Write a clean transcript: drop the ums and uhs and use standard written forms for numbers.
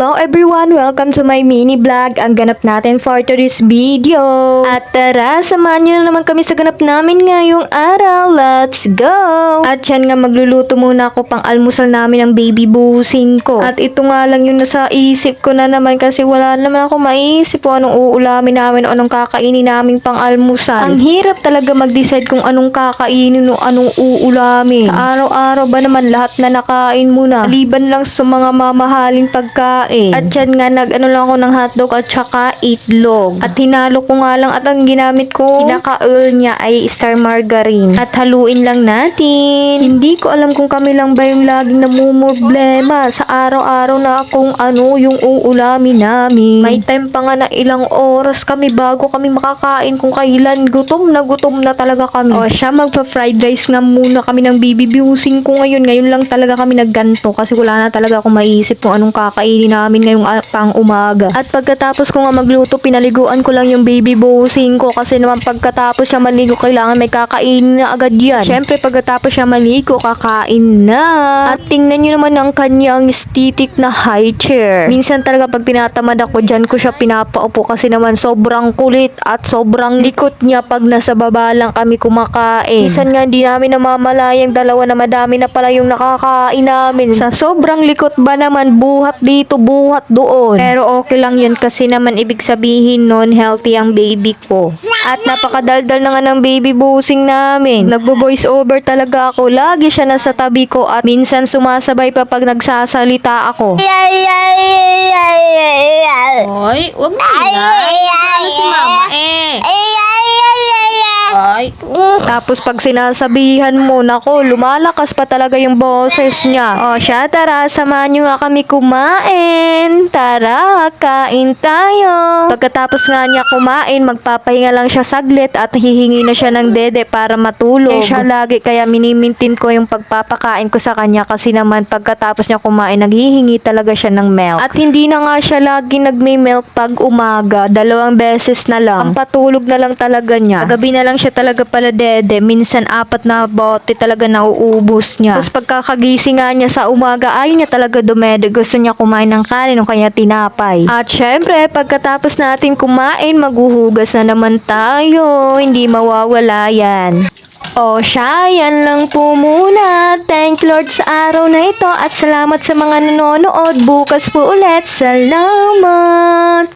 Hello everyone! Welcome to my mini vlog. Ang ganap natin for today's video. At tara, samahan nyo na naman kami sa ganap namin ngayong araw. Let's go! At yan nga, magluluto muna ako pang almusal namin ng baby busing ko. At ito nga lang yung nasa isip ko na naman kasi wala naman ako maisip kung anong uulamin namin o anong kakainin namin pang almusal. Ang hirap talaga mag-decide kung anong kakainin o anong uulamin. Sa araw-araw ba naman lahat na nakain muna? Maliban lang sa mga mamahaling pagkain. At yan nga, nag-ano lang ako ng hotdog at saka itlog. At hinalo ko nga lang at ang ginamit ko, pinaka-oil niya ay star margarine. At haluin lang natin. Hindi ko alam kung kami lang ba yung laging namumroblema sa araw-araw na kung ano yung uulamin namin. May time pa nga na ilang oras kami bago kami makakain kung kailan gutom na talaga kami. O siya, magpa-fried rice nga muna kami ng bibibusing ko ngayon. Ngayon lang talaga kami nagganto kasi wala na talaga akong maisip kung anong kakainin namin ngayong pang umaga. At pagkatapos ko nga magluto, pinaliguan ko lang yung baby busing ko kasi naman pagkatapos siya maligo, kailangan may kakain na agad yan. Siyempre, pagkatapos siya maligo, kakain na. At tingnan nyo naman ang kanyang stitik na high chair. Minsan talaga pag tinatamad ako, dyan ko siya pinapaupo kasi naman sobrang kulit at sobrang likot niya pag nasa baba lang kami kumakain. Minsan nga hindi namin namamalayang dalawa na madami na pala yung nakakain namin. Sa sobrang likot ba naman, buhat dito, buhat doon. Pero okay lang yun kasi naman ibig sabihin nun, healthy ang baby ko. At napakadaldal na nga ng baby busing namin. Nagbo-voice over talaga ako. Lagi siya nasa tabi ko at minsan sumasabay pa pag nagsasalita ako. Hoy, wag mo ingay. Ano si mama Ay. Tapos pag sinasabihan mo, nako, lumalakas pa talaga yung boses niya. O siya, tara, samahan nyo nga kami kumain. Tara, kain tayo. Pagkatapos nga niya kumain, magpapahinga lang siya saglit at hihingi na siya ng dede para matulog. Siya lagi, kaya minimintin ko yung pagpapakain ko sa kanya kasi naman pagkatapos niya kumain, naghihingi talaga siya ng milk. At hindi na nga siya lagi nagme-milk pag umaga. 2 beses na lang. Ang patulog na lang talaga niya. Gabi na lang siya talaga pala dede. Minsan 4 na bote talaga nauubos niya. Tapos pagkakagising nga niya sa umaga, ayaw niya talaga dumede. Gusto niya kumain ng kanin o kaya tinapay. At syempre, pagkatapos natin kumain, maghuhugas na naman tayo. Hindi mawawala yan. O siya, yan lang po muna. Thank Lord sa araw na ito at salamat sa mga nanonood. Bukas po ulit. Salamat!